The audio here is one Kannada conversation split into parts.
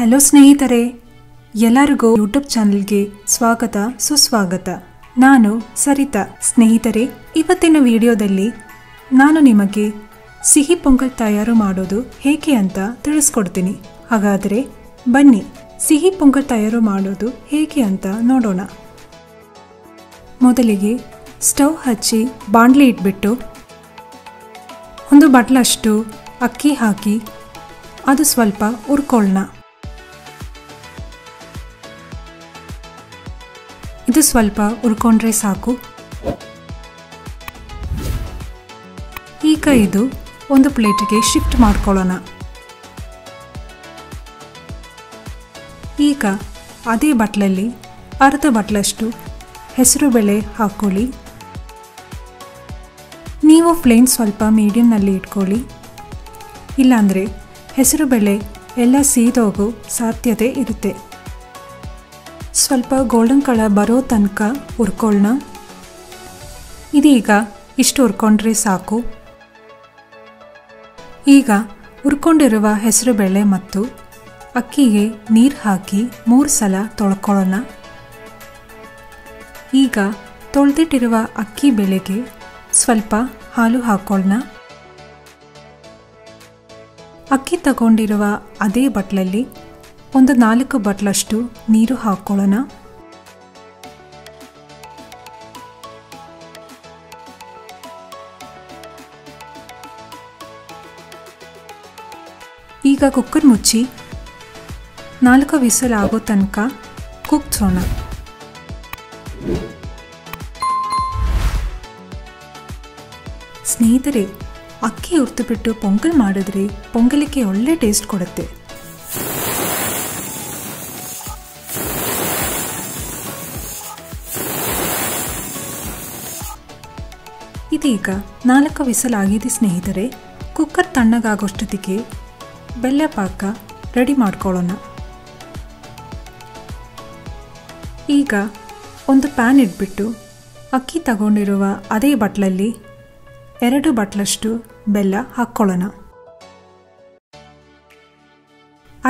ಹಲೋ ಸ್ನೇಹಿತರೆ, ಎಲ್ಲರಿಗೂ ಯೂಟ್ಯೂಬ್ ಚಾನೆಲ್ಗೆ ಸ್ವಾಗತ ಸುಸ್ವಾಗತ. ನಾನು ಸರಿತಾ. ಸ್ನೇಹಿತರೆ, ಇವತ್ತಿನ ವಿಡಿಯೋದಲ್ಲಿ ನಾನು ನಿಮಗೆ ಸಿಹಿ ಪೊಂಗಲ್ ತಯಾರು ಮಾಡೋದು ಹೇಗೆ ಅಂತ ತಿಳಿಸ್ಕೊಡ್ತೀನಿ. ಹಾಗಾದರೆ ಬನ್ನಿ ಸಿಹಿ ಪೊಂಗಲ್ ತಯಾರು ಮಾಡೋದು ಹೇಗೆ ಅಂತ ನೋಡೋಣ. ಮೊದಲಿಗೆ ಸ್ಟವ್ ಹಚ್ಚಿ ಬಾಣಲಿ ಇಟ್ಬಿಟ್ಟು ಒಂದು ಬಟ್ಲಷ್ಟು ಅಕ್ಕಿ ಹಾಕಿ ಅದು ಸ್ವಲ್ಪ ಹುರ್ಕೊಳ್ಳೋಣ. ಇದು ಸ್ವಲ್ಪ ಹುರ್ಕೊಂಡ್ರೆ ಸಾಕು. ಈಗ ಇದು ಒಂದು ಪ್ಲೇಟಿಗೆ ಶಿಫ್ಟ್ ಮಾಡ್ಕೊಳ್ಳೋಣ. ಈಗ ಅದೇ ಬಟ್ಲಲ್ಲಿ ಅರ್ಧ ಬಟ್ಲಷ್ಟು ಹೆಸರುಬೇಳೆ ಹಾಕ್ಕೊಳ್ಳಿ. ನೀವು ಫ್ಲೇಮ್ ಸ್ವಲ್ಪ ಮೀಡಿಯಂನಲ್ಲಿ ಇಟ್ಕೊಳ್ಳಿ, ಇಲ್ಲಾಂದರೆ ಹೆಸರುಬೇಳೆ ಎಲ್ಲ ಸೀದೋಗೋ ಸಾಧ್ಯತೆ ಇರುತ್ತೆ. ಸ್ವಲ್ಪ ಗೋಲ್ಡನ್ ಕಲರ್ ಬರೋ ತನಕ ಹುರ್ಕೊಳ್ಳೋಣ. ಇದೀಗ ಇಷ್ಟು ಹುರ್ಕೊಂಡ್ರೆ ಸಾಕು. ಈಗ ಹುರ್ಕೊಂಡಿರುವ ಹೆಸರುಬೇಳೆ ಮತ್ತು ಅಕ್ಕಿಗೆ ನೀರು ಹಾಕಿ 3 ಸಲ ತೊಳ್ಕೊಳ್ಳೋಣ. ಈಗ ತೊಳೆದಿಟ್ಟಿರುವ ಅಕ್ಕಿ ಬೇಳೆಗೆ ಸ್ವಲ್ಪ ಹಾಲು ಹಾಕ್ಕೊಳ್ಳೋಣ. ಅಕ್ಕಿ ತಗೊಂಡಿರುವ ಅದೇ ಬಟ್ಲಲ್ಲಿ ಒಂದು 4 ಬಟ್ಲಷ್ಟು ನೀರು ಹಾಕ್ಕೊಳ್ಳೋಣ. ಈಗ ಕುಕ್ಕರ್ ಮುಚ್ಚಿ 4 ವಿಸಲ್ ಆಗೋ ತನಕ ಕುಗ್ಸೋಣ. ಸ್ನೇಹಿತರೆ, ಅಕ್ಕಿ ಹುರಿದುಬಿಟ್ಟು ಪೊಂಗಲ್ ಮಾಡಿದ್ರೆ ಪೊಂಗಲಿಗೆ ಒಳ್ಳೆ ಟೇಸ್ಟ್ ಕೊಡುತ್ತೆ. ಇದೀಗ 4 ವಿಸಲ್ ಆಗಿದೆ ಸ್ನೇಹಿತರೆ. ಕುಕ್ಕರ್ ತಣ್ಣಗಾಗೋಷ್ಟೊತ್ತಿಗೆ ಬೆಲ್ಲ ಪಾಕ ರೆಡಿ ಮಾಡ್ಕೊಳ್ಳೋಣ. ಈಗ ಒಂದು ಪ್ಯಾನ್ ಇಟ್ಬಿಟ್ಟು ಅಕ್ಕಿ ತಗೊಂಡಿರುವ ಅದೇ ಬಟ್ಲಲ್ಲಿ 2 ಬಟ್ಲಷ್ಟು ಬೆಲ್ಲ ಹಾಕ್ಕೊಳ್ಳೋಣ.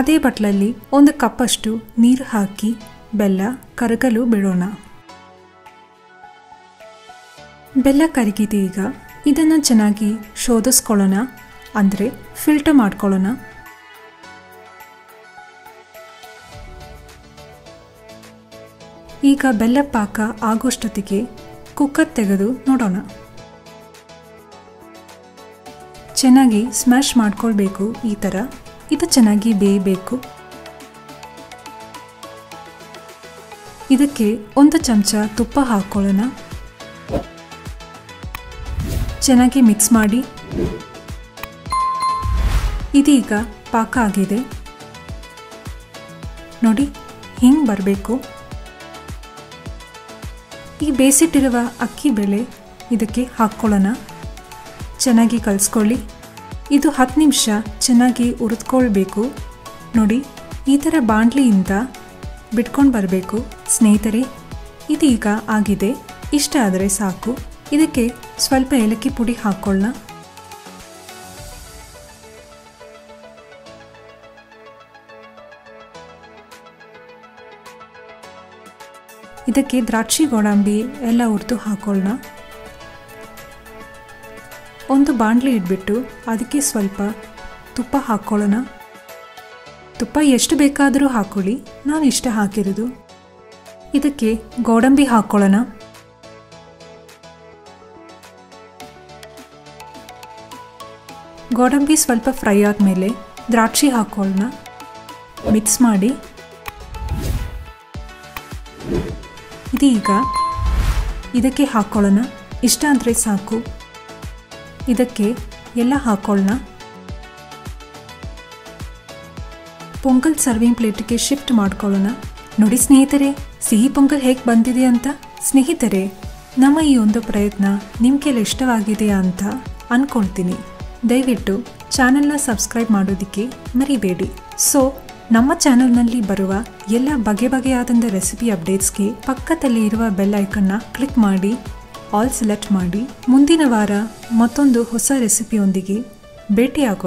ಅದೇ ಬಟ್ಲಲ್ಲಿ 1 ಕಪ್ಪಷ್ಟು ನೀರು ಹಾಕಿ ಬೆಲ್ಲ ಕರಗಲು ಬಿಡೋಣ. ಬೆಲ್ಲ ಕರಗಿದೆ. ಈಗ ಇದನ್ನು ಚೆನ್ನಾಗಿ ಶೋಧಿಸ್ಕೊಳ್ಳೋಣ, ಅಂದರೆ ಫಿಲ್ಟರ್ ಮಾಡ್ಕೊಳ್ಳೋಣ. ಈಗ ಬೆಲ್ಲ ಪಾಕ ಆಗೋಷ್ಟೊತ್ತಿಗೆ ಕುಕ್ಕರ್ ತೆಗೆದು ನೋಡೋಣ. ಚೆನ್ನಾಗಿ ಸ್ಮ್ಯಾಶ್ ಮಾಡ್ಕೊಳ್ಬೇಕು. ಈ ಥರ ಇದು ಚೆನ್ನಾಗಿ ಬೇಯಬೇಕು. ಇದಕ್ಕೆ 1 ಚಮಚ ತುಪ್ಪ ಹಾಕ್ಕೊಳ್ಳೋಣ. ಚೆನ್ನಾಗಿ ಮಿಕ್ಸ್ ಮಾಡಿ. ಇದೀಗ ಪಾಕ ಆಗಿದೆ ನೋಡಿ, ಹಿಂಗೆ ಬರಬೇಕು. ಈ ಬೇಯಿಸಿಟ್ಟಿರುವ ಅಕ್ಕಿ ಬೇಳೆ ಇದಕ್ಕೆ ಹಾಕ್ಕೊಳ್ಳೋಣ. ಚೆನ್ನಾಗಿ ಕಲಿಸ್ಕೊಳ್ಳಿ. ಇದು 10 ನಿಮಿಷ ಚೆನ್ನಾಗಿ ಹುರಿದ್ಕೊಳ್ಬೇಕು. ನೋಡಿ, ಈ ಥರ ಬಾಣಲಿಯಿಂದ ಬಿಟ್ಕೊಂಡು ಬರಬೇಕು. ಸ್ನೇಹಿತರೆ, ಇದೀಗ ಆಗಿದೆ. ಇಷ್ಟ ಆದರೆ ಸಾಕು. ಇದಕ್ಕೆ ಸ್ವಲ್ಪ ಏಲಕ್ಕಿ ಪುಡಿ ಹಾಕ್ಕೊಳ್ಳೋಣ. ಇದಕ್ಕೆ ದ್ರಾಕ್ಷಿ ಗೋಡಂಬಿ ಎಲ್ಲ ಹುರಿದು ಹಾಕ್ಕೊಳ್ಳೋಣ. ಒಂದು ಬಾಣಲಿ ಇಟ್ಬಿಟ್ಟು ಅದಕ್ಕೆ ಸ್ವಲ್ಪ ತುಪ್ಪ ಹಾಕ್ಕೊಳ್ಳೋಣ. ತುಪ್ಪ ಎಷ್ಟು ಬೇಕಾದರೂ ಹಾಕ್ಕೊಳ್ಳಿ, ನಾನು ಇಷ್ಟ ಹಾಕಿರೋದು. ಇದಕ್ಕೆ ಗೋಡಂಬಿ ಹಾಕ್ಕೊಳ್ಳೋಣ. ಗೋಡಂಬಿ ಸ್ವಲ್ಪ ಫ್ರೈ ಆದಮೇಲೆ ದ್ರಾಕ್ಷಿ ಹಾಕ್ಕೊಳ್ಳೋಣ. ಮಿಕ್ಸ್ ಮಾಡಿ. ಇದೀಗ ಇದಕ್ಕೆ ಹಾಕ್ಕೊಳ್ಳೋಣ. ಇಷ್ಟ ಅಂದರೆ ಸಾಕು. ಇದಕ್ಕೆ ಎಲ್ಲ ಹಾಕ್ಕೊಳ್ಳೋಣ. ಪೊಂಗಲ್ ಸರ್ವಿಂಗ್ ಪ್ಲೇಟಿಗೆ ಶಿಫ್ಟ್ ಮಾಡ್ಕೊಳ್ಳೋಣ. ನೋಡಿ ಸ್ನೇಹಿತರೆ, ಸಿಹಿ ಪೊಂಗಲ್ ಹೇಗೆ ಬಂದಿದೆ ಅಂತ. ಸ್ನೇಹಿತರೆ, ನಮ್ಮ ಈ ಒಂದು ಪ್ರಯತ್ನ ನಿಮಗೆಲ್ಲ ಇಷ್ಟವಾಗಿದೆಯಾ ಅಂತ ಅಂದ್ಕೊಳ್ತೀನಿ. ದಯವಿಟ್ಟು ಚಾನೆಲ್ನ ಸಬ್ಸ್ಕ್ರೈಬ್ ಮಾಡೋದಕ್ಕೆ ಮರಿಬೇಡಿ. ನಮ್ಮ ಚಾನೆಲ್ನಲ್ಲಿ ಬರುವ ಎಲ್ಲ ಬಗೆಯಾದಂಥ ರೆಸಿಪಿ ಅಪ್ಡೇಟ್ಸ್ಗೆ ಪಕ್ಕದಲ್ಲಿ ಇರುವ ಬೆಲ್ ಐಕನ್ನ ಕ್ಲಿಕ್ ಮಾಡಿ ಆಲ್ ಸೆಲೆಕ್ಟ್ ಮಾಡಿ. ಮುಂದಿನ ವಾರ ಮತ್ತೊಂದು ಹೊಸ ರೆಸಿಪಿಯೊಂದಿಗೆ ಭೇಟಿಯಾಗೋಣ.